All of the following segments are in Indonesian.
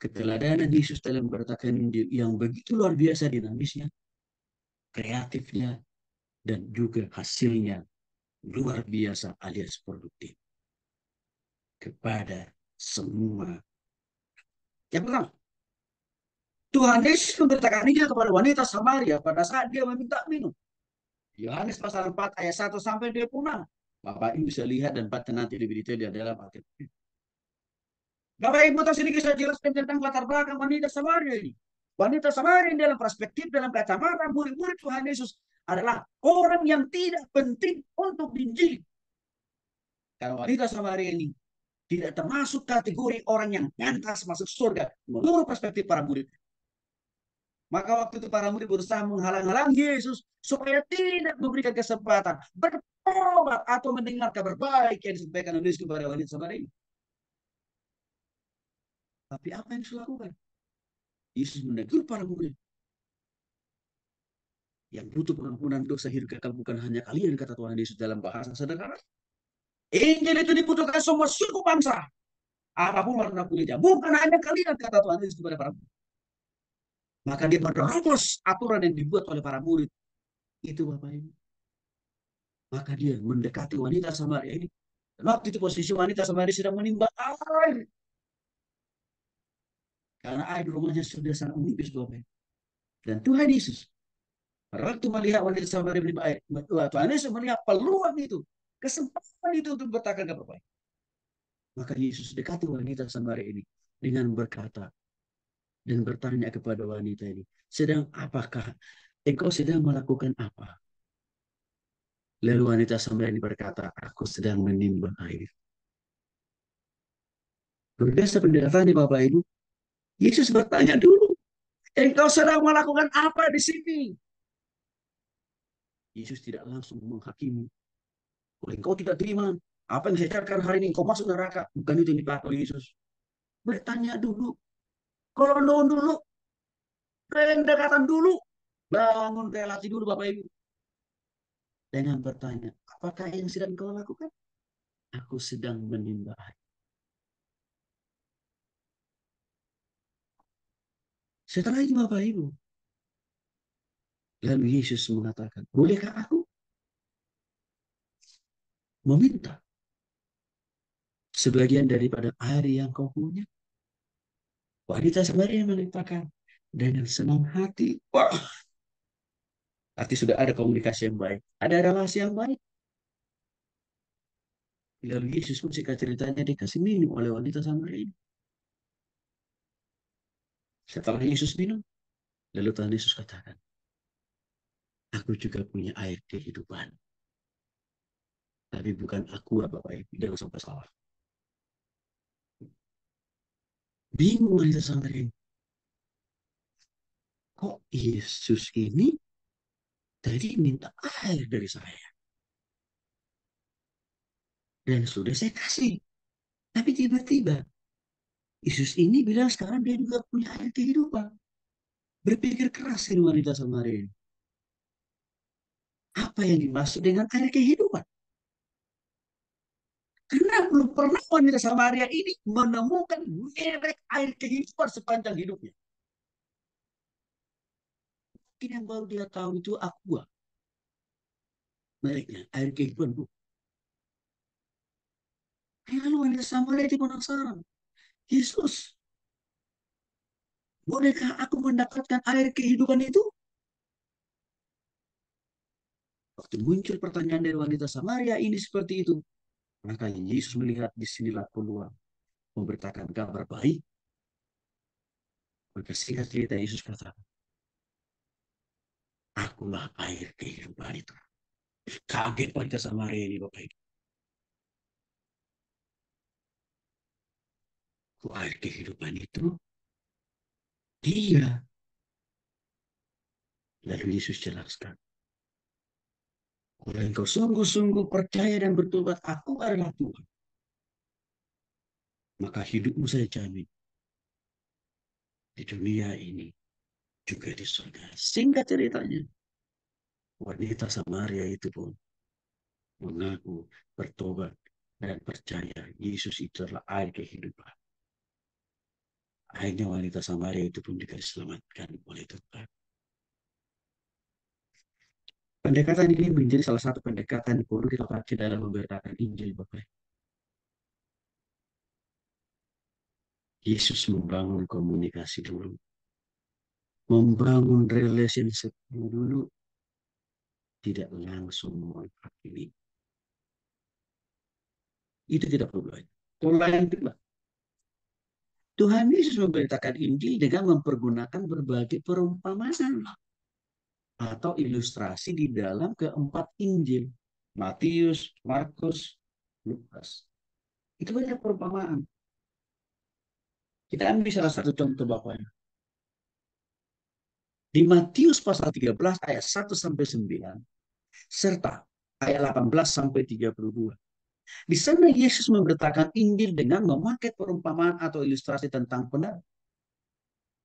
Keteladanan Yesus dalam berkatakan Injil yang begitu luar biasa dinamisnya, kreatifnya, dan juga hasilnya luar biasa alias produktif kepada semua. Yang pertama, Tuhan Yesus memberitakan Injil kepada wanita Samaria pada saat dia meminta minum. Yohanes pasal 4 ayat 1 sampai 26. Bapak Ibu bisa lihat dan baca nanti lebih detail di dalam Alkitab. Bapak Ibu tahu sedikit saya jelaskan tentang latar belakang wanita Samaria ini. Wanita Samaria dalam perspektif, dalam kacamata murid-murid Tuhan Yesus adalah orang yang tidak penting untuk diinjili. Karena wanita Samaria ini tidak termasuk kategori orang yang pantas masuk surga menurut perspektif para murid. Maka waktu itu para murid berusaha menghalang-halangi Yesus supaya tidak memberikan kesempatan bertobat atau mendengar kabar baik yang disampaikan oleh Yesus kepada wanita Samaria ini. Tapi apa yang Yesus lakukan? Yesus menegur para murid. Yang butuh pengampunan dosa hidup kekal bukan hanya kalian, kata Tuhan Yesus dalam bahasa sederhana. Injil itu dibutuhkan semua suku bangsa. Apapun warna kulitnya. Bukan hanya kalian, kata Tuhan Yesus kepada para murid. Maka dia menerobos aturan yang dibuat oleh para murid. Itu Bapak Ibu. Maka dia mendekati wanita Samaria ini. Waktu itu posisi wanita Samaria sedang menimba air. Karena air di rumahnya sudah sangat menipis Bapak Ibu. Dan Tuhan Yesus pada waktu melihat wanita Samaria menimba air, Tuhan Yesus melihat peluang itu, kesempatan itu untuk berkata kabar baik. Maka Yesus dekati wanita Samaria ini dengan berkata dan bertanya kepada wanita ini, apakah engkau sedang melakukan apa? Lalu wanita Samaria ini berkata, aku sedang menimba air. Berdasar penjelasan di Bapak Ibu, Yesus bertanya dulu, engkau sedang melakukan apa di sini? Yesus tidak langsung menghakimi. Kalau engkau tidak terima apa yang saya cakap hari ini, engkau masuk neraka. Bukan itu yang dipakai oleh Yesus. Bertanya dulu. Kalau dulu, pendekatan dulu. Bangun relasi dulu Bapak Ibu. Dengan bertanya, apakah yang sedang kau lakukan? Aku sedang menimba air. Setelah itu Bapak Ibu, lalu Yesus mengatakan, bolehkah aku meminta sebagian daripada air yang kau punya? Wanita Samaria mengatakan dengan senang hati. Wah, arti sudah ada komunikasi yang baik. Ada relasi yang baik. Lalu Yesus pun singkat ceritanya dikasih minum oleh wanita Samaria ini. Setelah Yesus minum, lalu Tuhan Yesus katakan, aku juga punya air kehidupan. Tapi bukan aku, Bapak Ibu. Jangan sampai salah. Bingung wanita Samaria ini. Kok Yesus ini tadi minta air dari saya? Dan sudah saya kasih. Tapi tiba-tiba Yesus ini bilang sekarang dia juga punya air kehidupan. Berpikir keras ini wanita Samaria ini. Apa yang dimaksud dengan air kehidupan? Karena belum pernah wanita Samaria ini menemukan merek air kehidupan sepanjang hidupnya. Mungkin yang baru dia tahu itu Aqua. Mereknya, air kehidupan. Bu. Lalu wanita Samaria itu penasaran. Yesus, bolehkah aku mendapatkan air kehidupan itu? Waktu muncul pertanyaan dari wanita Samaria ini seperti itu. Maka Yesus melihat di sinilah peluang memberitakan kabar baik. Maka singkat cerita Yesus kata, akulah air kehidupan itu. Kaget wanita Samaria ini Bapak Ibu. Air kehidupan itu dia. Lalu Yesus jelaskan. Kalau engkau sungguh-sungguh percaya dan bertobat, aku adalah Tuhan. Maka hidupmu saya jamin. Di dunia ini, juga di surga. Singkat ceritanya, wanita Samaria itu pun mengaku bertobat dan percaya Yesus itu adalah air kehidupan. Akhirnya wanita Samaria itu pun juga diselamatkan oleh Tuhan. Pendekatan ini menjadi salah satu pendekatan yang perlu kita pakai dalam memberitakan Injil, Bapak. Yesus membangun komunikasi dulu, membangun relationship dulu, tidak langsung menghakimi. Itu tidak perlu. Pola yang kedua, Tuhan Yesus memberitakan Injil dengan mempergunakan berbagai perumpamaan atau ilustrasi di dalam keempat Injil. Matius, Markus, Lukas. Itu banyak perumpamaan. Kita ambil salah satu contoh Bapak. Di Matius pasal 13 ayat 1 sampai 9 serta ayat 18 sampai 32. Di sana Yesus memberitakan Injil dengan memakai perumpamaan atau ilustrasi tentang pendapat.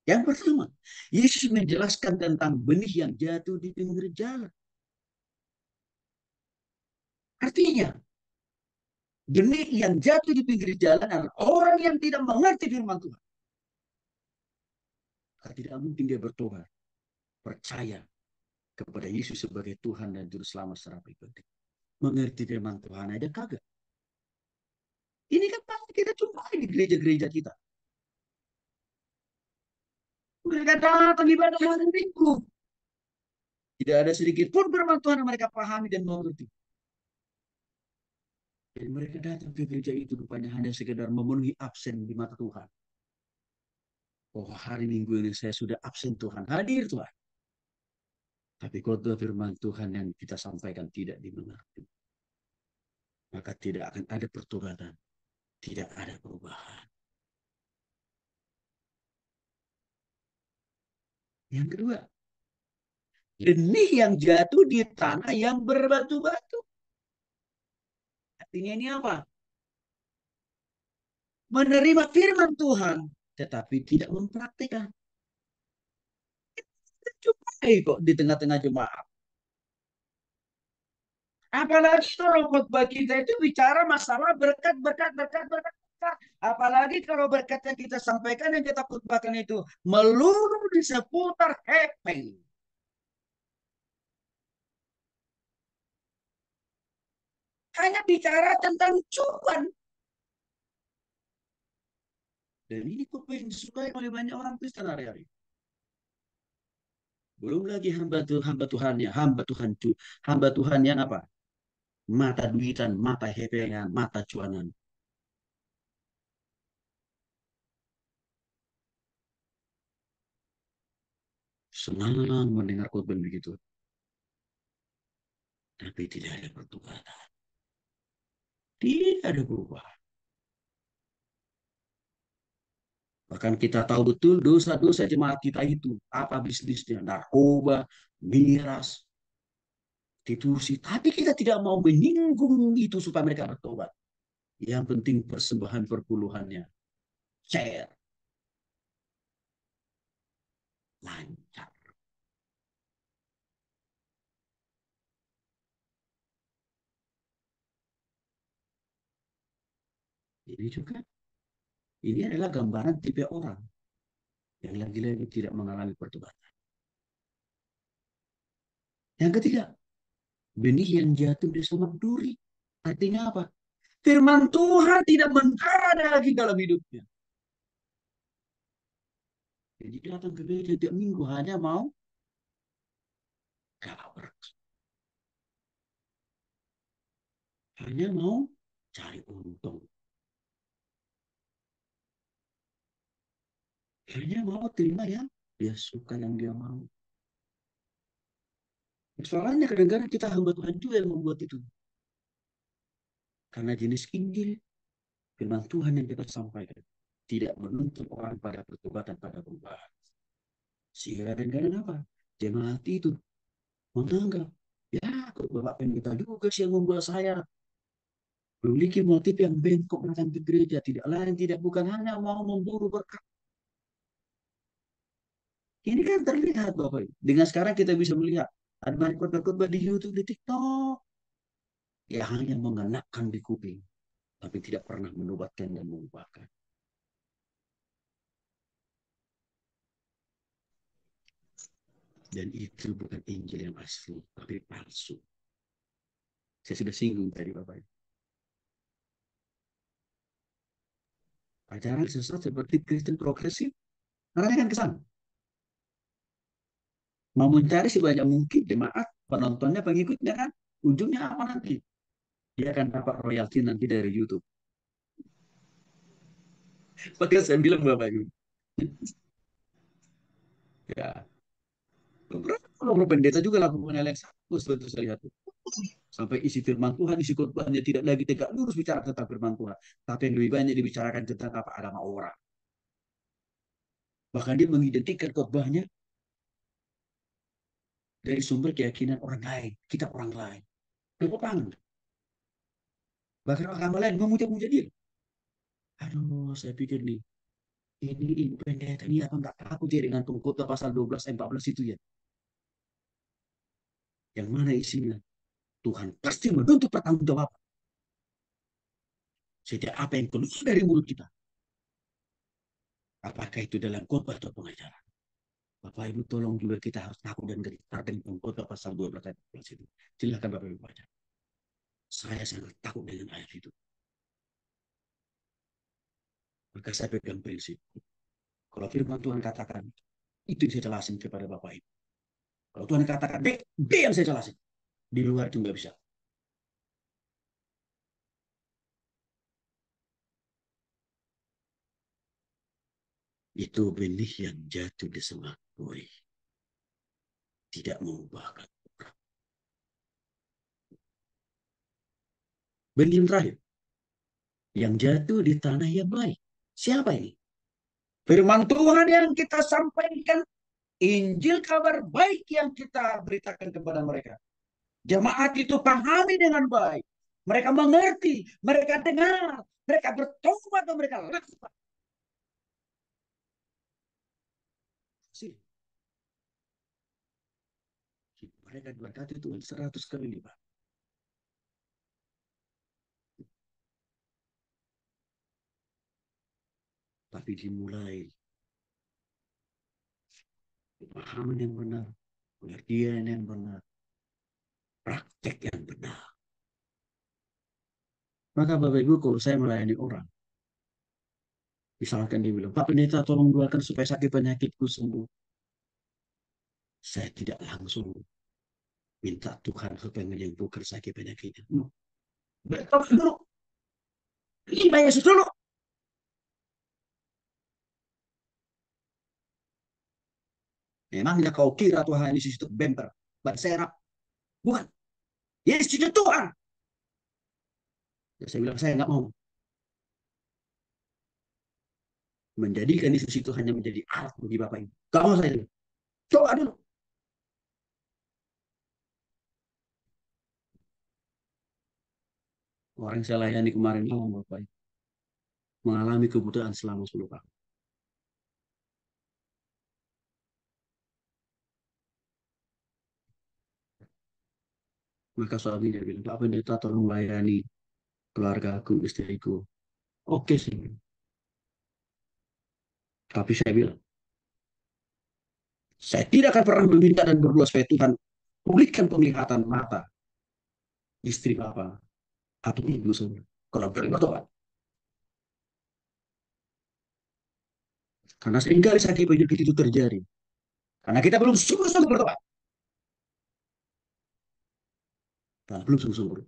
Yang pertama, Yesus menjelaskan tentang benih yang jatuh di pinggir jalan. Artinya, benih yang jatuh di pinggir jalan adalah orang yang tidak mengerti firman Tuhan. Tidak mungkin dia bertobat, percaya kepada Yesus sebagai Tuhan dan Juru Selamat secara pribadi. Mengerti firman Tuhan aja kagak. Ini kan pasti kita jumpai di gereja-gereja kita. Mereka datang ibadah hari Minggu. Tidak ada sedikit pun firman Tuhan yang mereka pahami dan mengerti. Dan mereka datang ke gereja itu rupanya hanya sekedar memenuhi absen di mata Tuhan. Oh, hari Minggu ini saya sudah absen Tuhan. Hadir Tuhan. Tapi kalau firman Tuhan yang kita sampaikan tidak dimengerti, maka tidak akan ada pertobatan. Tidak ada perubahan. Yang kedua, benih yang jatuh di tanah yang berbatu-batu. Artinya ini apa? Menerima firman Tuhan, tetapi tidak mempraktikkan. Jumpai kok di tengah-tengah jemaat. Apalagi kalau khotbah kita itu bicara masalah berkat, berkat, berkat, berkat, berkat. Apalagi kalau berkat yang kita sampaikan yang kita khotbahkan itu melulu di seputar happy. Hanya bicara tentang cuan. Dan ini khotbah yang disukai oleh banyak orang Kristen hari-hari. Belum lagi hamba Tuhannya, hamba Tuhan yang apa? Mata duitan, mata hepengan, mata cuanan. Senang mendengar khotbah begitu, tapi tidak ada pertobatan, tidak ada perubahan. Bahkan kita tahu betul dosa-dosa jemaat kita itu apa bisnisnya, narkoba, miras, prostitusi. Tapi kita tidak mau menyinggung itu supaya mereka bertobat. Yang penting persembahan perpuluhannya share, lancar. Ini juga, ini adalah gambaran tipe orang yang lagi-lagi tidak mengalami pertobatan. Yang ketiga, benih yang jatuh di semak duri. Artinya apa? Firman Tuhan tidak ada lagi dalam hidupnya. Jadi datang ke gereja tiap minggu hanya mau kabar. Hanya mau cari untung. Hanya mau terima yang dia suka, yang dia mau. Soalnya kadang-kadang kita hamba Tuhan juga yang membuat itu. Karena jenis Injil, firman Tuhan yang kita sampaikan tidak menuntut orang pada pertobatan, pada perubahan. Sehingga kadang-kadang apa? Jemaat itu menganggap, ya kok Bapak Pendeta juga sih yang membuat saya memiliki motif yang bengkok datang ke gereja. Tidak lain, tidak bukan hanya mau memburu berkat. Ini kan terlihat Bapak. Dengan sekarang kita bisa melihat ada banyak khotbah-khotbah di YouTube, di TikTok. Ya hanya mengenakan di kuping. Tapi tidak pernah menobatkan dan mengubahkan. Dan itu bukan Injil yang asli, tapi palsu. Saya sudah singgung tadi Bapak. Ajaran sesat seperti Kristen progresif, arahnya kan ke sana. Mau mencari sebanyak mungkin jemaat, penontonnya, pengikutnya kan. Ujungnya apa nanti? Dia akan dapat royalti nanti dari YouTube. Maka saya bilang Bapak Ibu, ya beberapa pendeta juga lakukan hal yang sama. Betul saya lihat. Sampai isi firman Tuhan, isi khotbahnya tidak lagi tegak lurus bicara tentang firman Tuhan. Tapi yang lebih banyak dibicarakan tentang apa agama orang. Bahkan dia mengidentikan khotbahnya dari sumber keyakinan orang lain, kitab orang lain. Berpepangan. Bahkan agama lain memuja-muja dia. Aduh, saya pikir nih, ini pendeta ini apa nggak takut ya dengan pengkhotbah pasal 12 14 itu ya. Yang mana isinya? Tuhan pasti menuntut pertanggungjawab setiap apa yang keluar dari mulut kita. Apakah itu dalam khotbah atau pengajaran. Bapak Ibu tolong juga kita harus takut dan gentar dengan pengkhotbah pasal 12 ayat 14 itu. Silakan Bapak Ibu baca. Saya sangat takut dengan ayat itu. Maka saya pegang prinsip. Kalau firman Tuhan katakan, itu yang saya jelasin kepada Bapak Ibu. Kalau Tuhan katakan B, B yang saya jelasin. Di luar itu nggak bisa. Itu benih yang jatuh di semak bui. Tidak mengubahkan. Benih yang terakhir. Yang jatuh di tanah yang baik. Siapa ini? Firman Tuhan yang kita sampaikan. Injil kabar baik yang kita beritakan kepada mereka. Jemaat itu pahami dengan baik. Mereka mengerti, mereka dengar, mereka bertobat dan mereka lakukan. Mereka berkata Tuhan 100 kali lipat. Tapi dimulai pemahaman yang benar, pengertian yang benar, praktek yang benar. Maka Bapak Ibu kalau saya melayani orang, misalkan dia bilang, Pak Pendeta tolong doakan supaya sakit penyakitku sembuh. Saya tidak langsung minta Tuhan supaya menyembuhkan sakit penyakitnya. No. Betul dulu. Lima Yesus dulu. Memangnya kau kira Tuhan Yesus itu bemper, berserap? Bukan. Yesus itu Tuhan. Ya, saya bilang, saya nggak mau menjadikan Yesus itu hanya menjadi alat bagi Bapak Ibu. Gak mau saya. Coba dulu. Orang yang saya layani kemarin malam Bapak Ibu mengalami kebutaan selama 10 tahun. Maka suaminya bilang, Pak Pendeta tolong layani keluarga aku, istriku. Oke sih. Tapi saya bilang, saya tidak akan pernah meminta dan berdoa supaya Tuhan pulihkan penglihatan mata istri Bapak atau ibu saya. Kalau bertobat. Karena seringkali sakit penyakit itu terjadi. Karena kita belum sungguh-sungguh bertobat. Nah, belum sungguh-sungguh.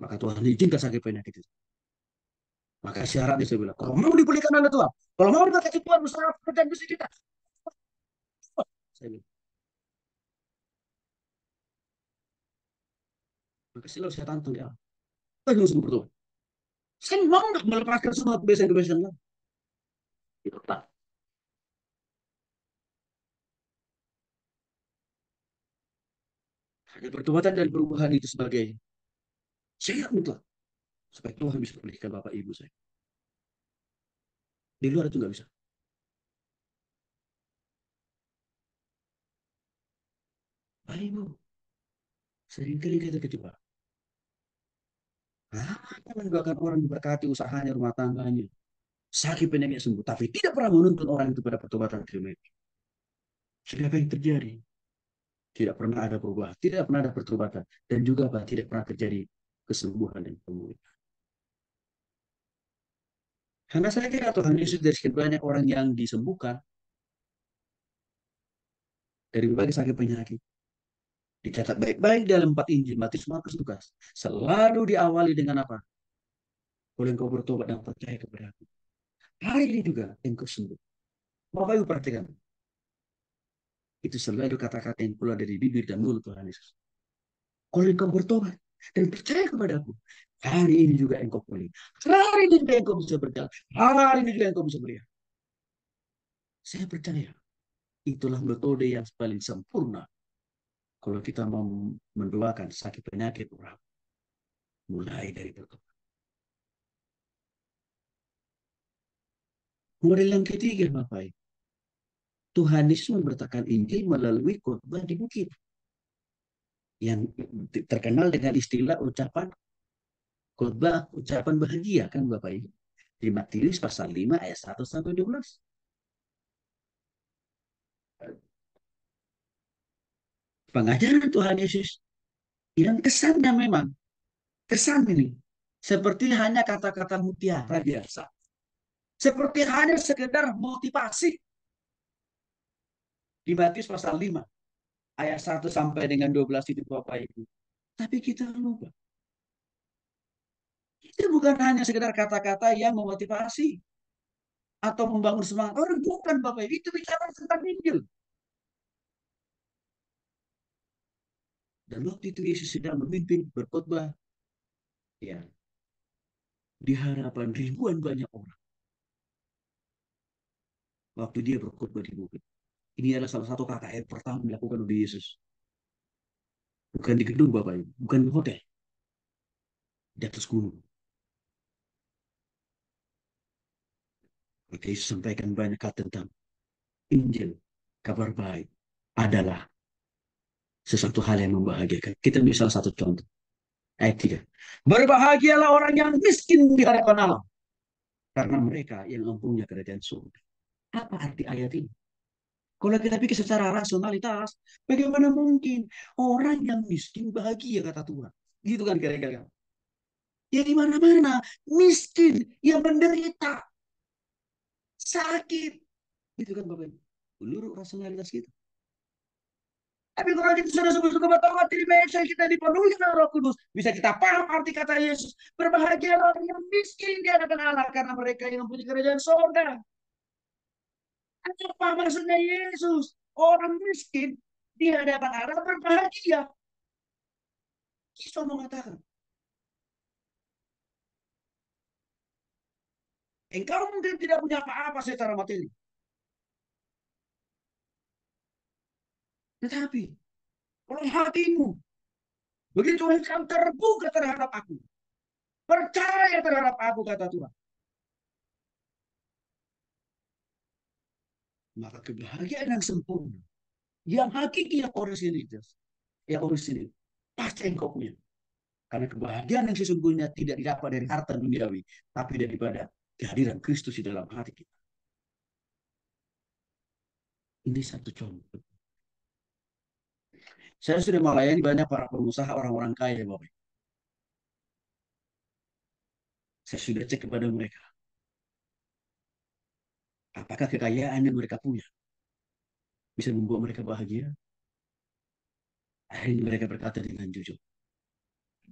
Maka Tuhan izinkan sakit penyakit itu. Maka syaratnya saya bilang, kalau mau dipulihkan oleh Tuhan, kalau mau diberkati Tuhan, bersama pekerjaan misi kita. Saya bilang, maka selalu saya tantang dia. Ayo sungguh bertobat. Saya mau nggak melepaskan semua kebiasaan-kebiasaan lain. Itu tak. Hanya pertobatan dan perubahan itu sebagai syarat mutlak supaya Tuhan bisa pulihkan Bapak Ibu saya. Di luar itu nggak bisa. Bapak Ibu, seringkali kita kecewa. Apa menyebabkan orang diberkati usahanya, rumah tangganya, sakit penyakit sembuh, tapi tidak pernah menuntun orang itu pada pertobatan firman. Sudah apa yang terjadi? Tidak pernah ada perubahan, tidak pernah ada pertobatan, dan juga apa, tidak pernah terjadi kesembuhan dan pemulihan. Karena saya kira Tuhan Yesus dari sekian banyak orang yang disembuhkan dari berbagai sakit penyakit, dicatat baik-baik dalam 4 Injil, Matius, Markus, Lukas, selalu diawali dengan apa? Boleh engkau bertobat dan percaya kepada aku. Hari ini juga engkau sembuh. Bapak Ibu perhatikan, itu selalu kata-kata yang keluar dari bibir dan mulut Tuhan Yesus. Kalau engkau bertobat dan percaya kepada aku, hari ini juga engkau pulih. Hari ini juga engkau bisa berjalan. Hari ini juga engkau bisa melihat. Saya percaya itulah metode yang paling sempurna kalau kita mau mendoakan sakit penyakit orang. Mulai dari bertobat. Model yang ketiga, Bapak Ibu. Tuhan Yesus memberitakan Injil melalui khotbah di bukit yang terkenal dengan istilah ucapan khotbah, ucapan bahagia kan Bapak Ibu. Di Matius pasal 5 ayat 1 sampai 12. Pengajaran Tuhan Yesus yang kesannya memang kesan ini seperti hanya kata-kata mutiara biasa. Seperti hanya sekedar motivasi di Matius pasal 5 ayat 1 sampai dengan 12 itu Bapak Ibu. Tapi kita lupa. Itu bukan hanya sekedar kata-kata yang memotivasi atau membangun semangat orang, bukan Bapak Ibu. Itu bicara tentang Injil. Dan waktu itu Yesus sedang memimpin berkhotbah ya di hadapan ribuan banyak orang. Waktu dia berkhotbah di bukit. Ini adalah salah satu KKR pertama dilakukan oleh Yesus. Bukan di gedung Bapak Ibu, bukan di hotel, di atas gunung. Maka Yesus sampaikan banyak hal tentang Injil, kabar baik adalah sesuatu hal yang membahagiakan. Kita misal satu contoh. Ayat 3. Berbahagialah orang yang miskin di hadapan Allah. Karena mereka yang mempunyai kerajaan surga. Apa arti ayat ini? Kalau kita pikir secara rasionalitas, bagaimana mungkin orang yang miskin bahagia kata Tuhan? Gitu kan kira-kira. Ya di mana-mana miskin yang menderita sakit. Gitu kan Bapak Ibu. Menurut rasionalitas kita. Tapi kalau kita sudah sungguh-sungguh bertobat, terima Yesus, kita dipenuhi oleh Roh Kudus. Bisa kita paham arti kata Yesus. Berbahagia orang yang miskin di hadapan Allah karena mereka yang mempunyai kerajaan surga. Apa maksudnya Yesus? Orang miskin di hadapan Allah berbahagia. Yesus mengatakan, engkau mungkin tidak punya apa-apa secara materi. Tetapi, kalau hatimu, begitu engkau terbuka terhadap aku, percaya terhadap aku, kata Tuhan, maka kebahagiaan yang sempurna, yang hakiki, yang orisinil, pasti engkau punya. Karena kebahagiaan yang sesungguhnya tidak didapat dari harta duniawi, tapi daripada kehadiran Kristus di dalam hati kita. Ini satu contoh. Saya sudah melayani banyak para pengusaha orang-orang kaya, Bapak. Saya sudah cek kepada mereka. Apakah kekayaan yang mereka punya bisa membuat mereka bahagia? Akhirnya mereka berkata dengan jujur.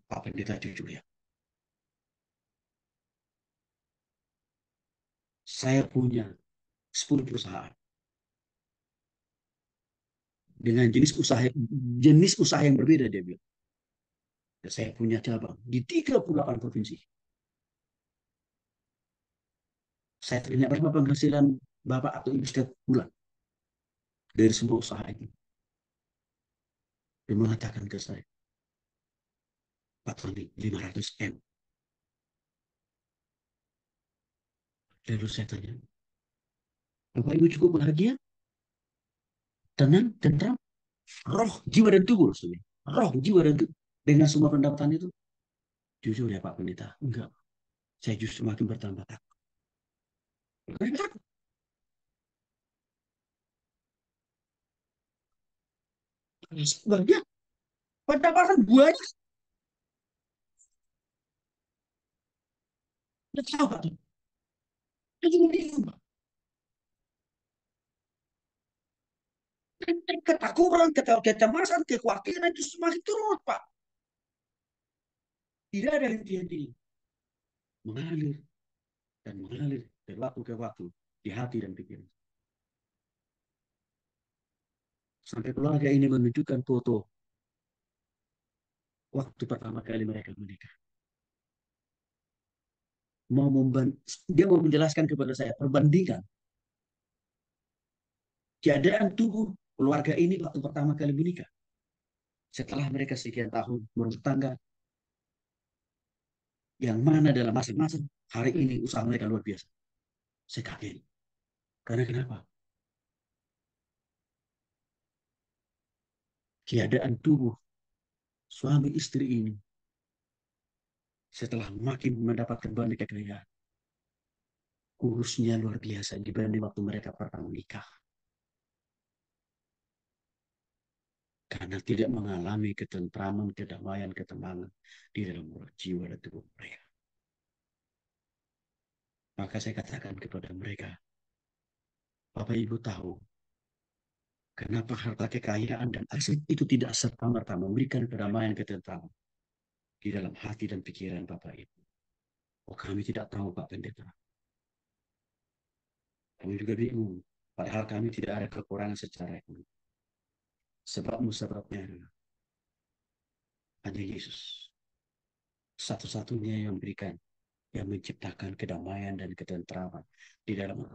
Pak Pendeta jujur ya. Saya punya 10 perusahaan. Dengan jenis usaha yang berbeda, dia bilang. Dan saya punya cabang di 38 provinsi. Saya tanya berapa penghasilan Bapak atau Ibu setiap bulan dari semua usaha ini. Dia mengatakan ke saya, Pak Tony, 500 M. Lalu saya tanya, Bapak Ibu cukup bahagia? Tenang, tentram, roh, jiwa, dan tubuh. Maksudnya. Roh, jiwa, dan tubuh. Dengan semua pendapatan itu. Jujur ya Pak Pendeta, enggak. Saya justru makin bertambah takut. Banyak. Pendapatan banyak. Udah tahu Pak. Itu minimum, Pak. Ketakutan, kecemasan, kekhawatiran itu semakin turun, Pak. Tidak ada henti-hentinya. Mengalir dan mengalir dari waktu ke waktu di hati dan pikiran. Sampai keluarga ini menunjukkan foto waktu pertama kali mereka menikah. Dia mau menjelaskan kepada saya perbandingan keadaan tubuh keluarga ini waktu pertama kali menikah. Setelah mereka sekian tahun berumah tangga, yang mana dalam masing-masing hari ini usaha mereka luar biasa. Saya kaget. Karena kenapa? Keadaan tubuh suami istri ini setelah makin mendapatkan banyak kekayaan, kurusnya luar biasa dibanding waktu mereka pertama nikah. Karena tidak mengalami ketentraman, kedamaian, ketenangan di dalam jiwa dan tubuh mereka. Maka saya katakan kepada mereka, Bapak Ibu tahu kenapa harta kekayaan dan aset itu tidak serta-merta memberikan kedamaian, ketentraman di dalam hati dan pikiran Bapak Ibu. Oh, kami tidak tahu Pak Pendeta. Kami juga bingung. Padahal kami tidak ada kekurangan secara ekonomi. Sebabnya adalah hanya Yesus. Satu-satunya yang memberikan, yang menciptakan kedamaian dan ketentraman di dalam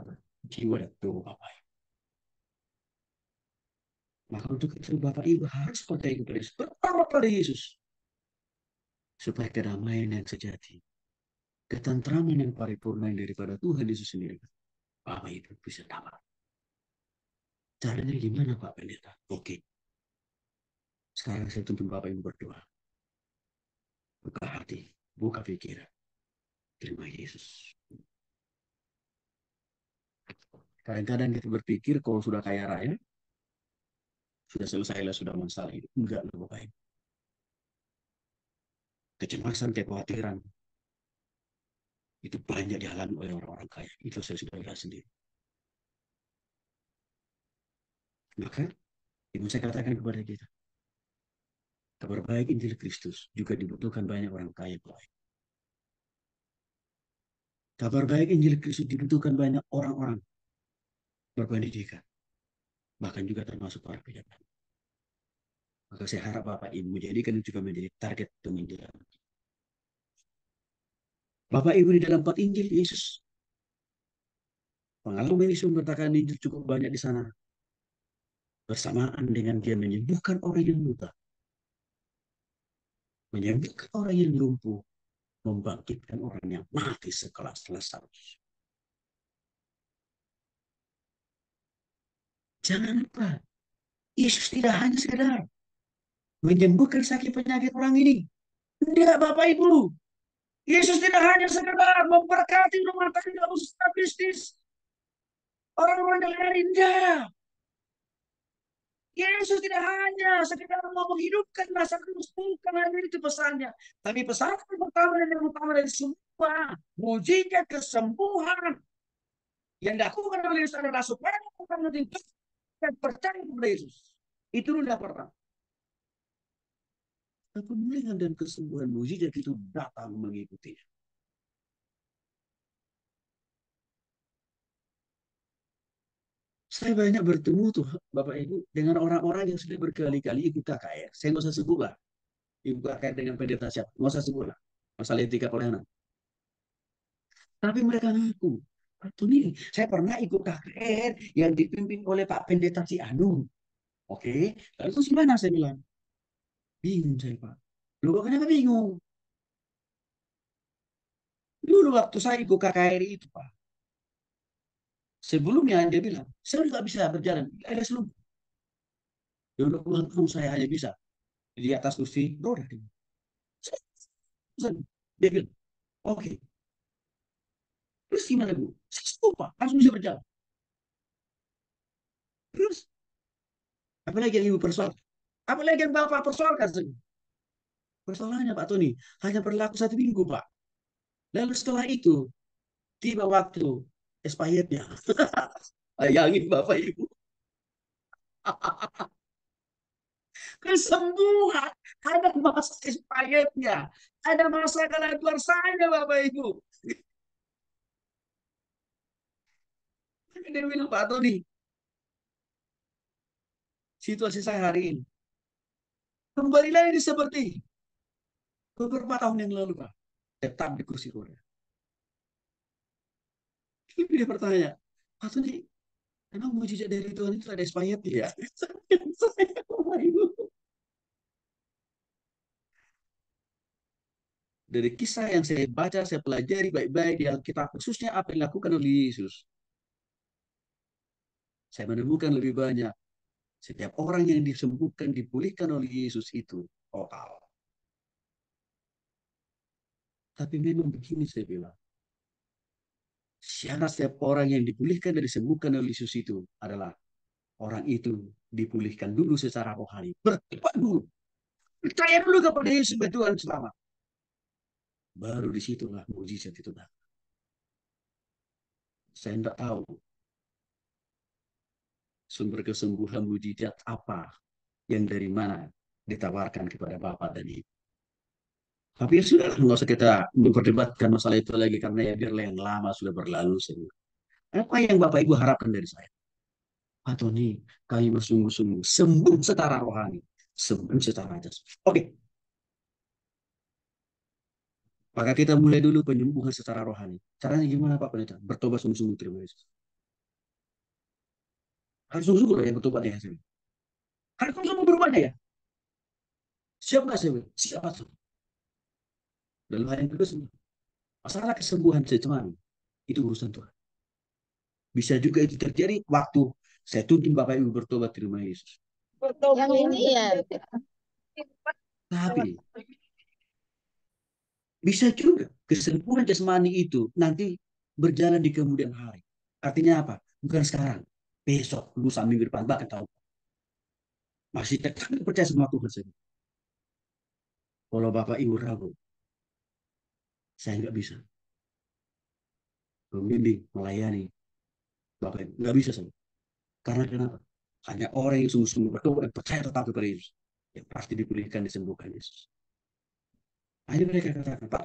jiwa dan tubuh Bapak Ibu. Maka untuk itu Bapak Ibu harus percaya kepada Yesus. Pertama pada Yesus. Supaya kedamaian yang sejati, ketentraman yang paripurna daripada Tuhan Yesus sendiri, Bapak Ibu bisa dapat. Caranya gimana Pak Pendeta? Oke. Sekarang saya tuntut Bapak Ibu berdoa. Buka hati, buka pikiran. Terima Yesus. Kadang-kadang kita berpikir kalau sudah kaya raya, sudah selesai lah, sudah masalah itu. Enggak loh Bapak Ibu. Kecemasan, kekhawatiran, itu banyak dialami oleh orang-orang kaya. Itu saya sudah lihat sendiri. Maka, Ibu saya katakan kepada kita, kabar baik Injil Kristus juga dibutuhkan banyak orang kaya. Kabar baik Injil Kristus dibutuhkan banyak orang-orang berpendidikan, bahkan juga termasuk para pejabat. Maka saya harap Bapak Ibu menjadikan juga menjadi target penginjilan. Bapak Ibu di dalam 4 Injil Yesus, pengalaman Yesus memberitakan Injil cukup banyak di sana. Bersamaan dengan dia menyembuhkan orang yang buta, menyembuhkan orang yang lumpuh, membangkitkan orang yang mati sekelas Lazarus. Jangan lupa, Yesus tidak hanya sekedar menyembuhkan sakit penyakit orang ini. Tidak Bapak Ibu, Yesus tidak hanya sekedar memberkati rumah tangga usaha bisnis orang-orang yang lainnya. Yesus tidak hanya sekedar mau menghidupkan masa bukan hanya itu pesannya. Tapi pesan pertama dan yang utama dari semua, mujizat kesembuhan yang dilakukan oleh Yesus adalah supaya orang lebih dan percaya kepada Yesus. Itu dulu yang pertama. Pemulihan dan kesembuhan mujizat itu datang mengikutinya. Saya banyak bertemu tuh Bapak Ibu dengan orang-orang yang sudah berkali-kali ikut KKR. Saya nggak usah sebut lah. Ikut KKR dengan pendeta siapa. Nggak usah sebut lah. Masalah etika pelayanan. Tapi mereka ngaku. Itu nih, saya pernah ikut KKR yang dipimpin oleh Pak Pendeta Si Anu. Oke, lalu itu gimana saya bilang? Bingung saya Pak. Lu kok kenapa bingung? Dulu waktu saya ikut KKR itu Pak. Sebelumnya dia bilang, saya nggak bisa berjalan. Ada selumpuh. Dulu puluhan tahun saya hanya bisa di atas kursi roda. Dia bilang, oke. Terus gimana Bu? Saya lupa, langsung bisa berjalan. Terus, apalagi yang ibu persoal? Apalagi yang Bapak persoalkan. Persoalannya Pak Tony, hanya berlaku 1 minggu Pak. Lalu setelah itu, tiba waktu expirednya. Bayangin Bapak Ibu. Kesembuhan. Ada masa expirednya. Ada masa kadaluarsanya Bapak Ibu. Dia bilang Pak Tony, situasi saya hari ini. Kembali lagi seperti beberapa tahun yang lalu Pak. Tetap di kursi roda. Dia bertanya, Pak Tony, emang mujizat dari Tuhan itu ada expired ya? Dari kisah yang saya baca, saya pelajari baik-baik di Alkitab, khususnya apa yang dilakukan oleh Yesus. Saya menemukan lebih banyak. Setiap orang yang disembuhkan, dipulihkan oleh Yesus itu total. Tapi memang begini saya bilang. Syarat setiap orang yang dipulihkan dan disembuhkan oleh Yesus itu adalah orang itu dipulihkan dulu secara rohani. Bertobat dulu. Percaya dulu kepada Yesus sebagai Tuhan selamat. Baru disitulah mujizat itu. Saya tidak tahu sumber kesembuhan mujizat apa yang dari mana ditawarkan kepada Bapak dan Ibu. Tapi ya sudah, nggak usah kita memperdebatkan masalah itu lagi karena ya biarlah yang lama sudah berlalu. Apa yang Bapak Ibu harapkan dari saya? Pak Tony, kami bersungguh-sungguh sembuh secara rohani, sembuh secara jasmani. Oke, maka kita mulai dulu penyembuhan secara rohani. Caranya gimana Pak Pendeta? Bertobat sungguh-sungguh terima Yesus. Harus sungguh-sungguh ya bertobat ya. Harus sungguh-sungguh berubahnya ya. Siap nggak saya? Siap. Dan lain juga semua. Masalah kesembuhan jasmani itu urusan Tuhan. Bisa juga itu terjadi waktu saya tuntun Bapak Ibu bertobat terima Yesus. Yang ini ya. Tapi bisa juga kesembuhan jasmani itu nanti berjalan di kemudian hari. Artinya apa? Bukan sekarang, besok, lusa, minggu depan, bahkan tahun. Masih tetap percaya sama Tuhan saja. Kalau Bapak Ibu ragu, saya nggak bisa membimbing, melayani Bapak Ibu. Nggak bisa saya. Karena kenapa? Hanya orang yang sungguh-sungguh berdoa dan percaya tetap kepada Yesus. Yang pasti dipulihkan, disembuhkan Yesus. Hanya mereka katakan, Pak,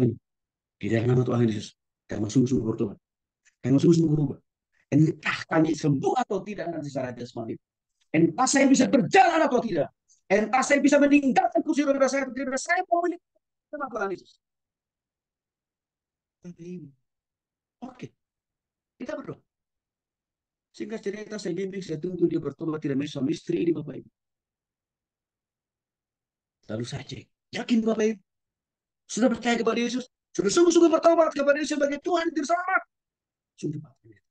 di dalam nama Tuhan Yesus, kami sungguh-sungguh berdoa. Kami sungguh-sungguh berubah. Entah kami sembuh atau tidak nanti secara jasmani. Entah saya bisa berjalan atau tidak. Entah saya bisa meninggalkan kursi roda saya atau tidak. Saya mau milik sama Tuhan Yesus. Oke, kita berdoa. Singkat cerita, saya bimbing, saya tunggu dia bertobat tidak bisa suami istri ini Bapak Ibu. Lalu saya cek, yakin Bapak Ibu? Sudah percaya kepada Yesus? Sudah sungguh-sungguh bertobat kepada Yesus sebagai Tuhan dan selamat? Sudah Bapak Ibu.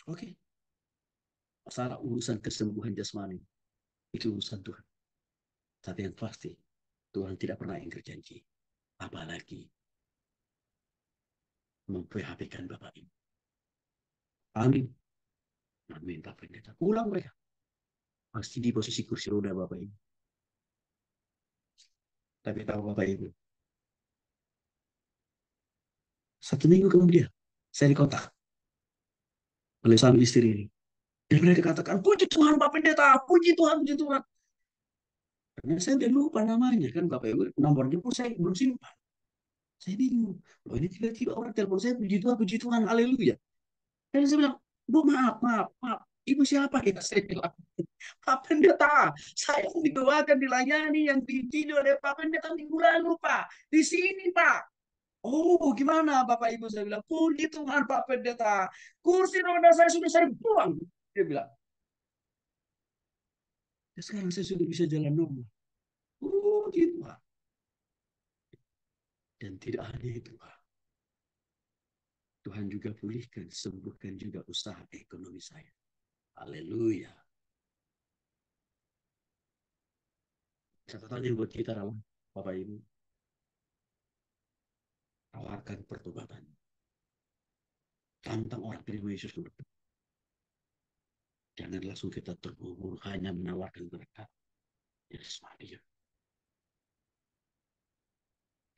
Oke, masalah urusan kesembuhan jasmani itu urusan Tuhan. Tapi yang pasti, Tuhan tidak pernah ingkar janji. Apalagi memphp-kan Bapak Ibu. Amin. Amin Pak Pendeta. Pulang mereka. Pasti di posisi kursi roda Bapak Ibu. Tapi tahu Bapak Ibu. 1 minggu kemudian, saya dikontak oleh suami istri ini. Dan mereka katakan, puji Tuhan Pak Pendeta, puji Tuhan, puji Tuhan. Karena saya udah lupa namanya kan Bapak Ibu. Nomornya pun saya belum simpan. Saya bingung. Loh ini tiba-tiba orang telepon saya, puji Tuhan, haleluya. Dan saya bilang, Bu maaf, maaf, maaf. Ibu siapa ya? Saya bilang, Pak Pendeta, saya yang didoakan, dilayani, yang diizinkan oleh Pak Pendeta minggu lalu, Pak. Di sini, Pak. Oh, gimana Bapak Ibu? Saya bilang, puji Tuhan Pak Pendeta. Kursi roda saya sudah saya buang. Dia bilang, ya, sekarang saya sudah bisa jalan normal. Oh, gitu Pak. Dan tidak hanya itu Pak. Tuhan juga pulihkan, sembuhkan juga usaha ekonomi saya. Haleluya. Catatannya buat kita adalah, Bapak Ibu, tawarkan pertobatan. Tantang orang terima Yesus dulu. Jangan langsung kita terburu hanya menawarkan mereka. Yes, dia.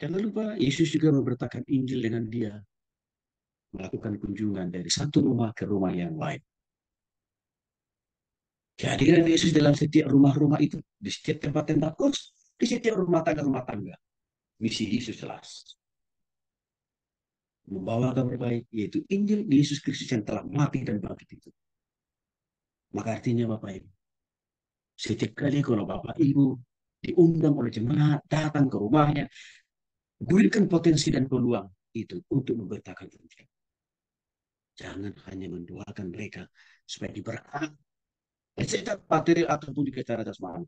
Jangan lupa, Yesus juga memberitakan Injil dengan dia melakukan kunjungan dari satu rumah ke rumah yang lain. Kehadiran Yesus dalam setiap rumah-rumah itu, di setiap tempat-tempat kos, di setiap rumah tangga. Misi Yesus jelas. Membawa kabar baik, yaitu Injil Yesus Kristus yang telah mati dan bangkit itu. Maka artinya Bapak Ibu, setiap kali kalau Bapak Ibu diundang oleh jemaat datang ke rumahnya, gunakan potensi dan peluang itu untuk memberitakan Injil. Jangan hanya mendoakan mereka supaya diberkati secara materi ataupun di secara jasmani.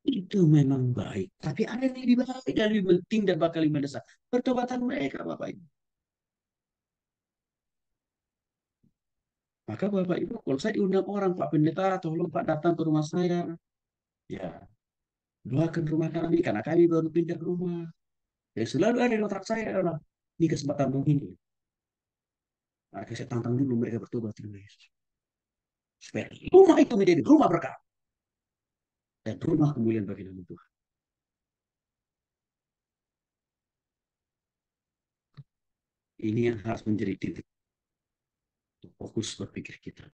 Itu memang baik. Tapi ada yang lebih baik dan lebih penting dan bakal lebih mendesak. Pertobatan mereka, Bapak Ibu. Maka Bapak Ibu, kalau saya diundang orang, Pak Pendeta, tolong Pak datang ke rumah saya. Ya, doakan rumah kami, karena kami baru pindah ke rumah. Dan selalu ada di otak saya adalah, ini kesempatan ini. Maka saya tantang dulu mereka bertobat dengan Yesus. Supaya rumah itu menjadi rumah berkah. Dan rumah kemuliaan bagi nama Tuhan. Ini yang harus menjadi titik fokus berpikir kita.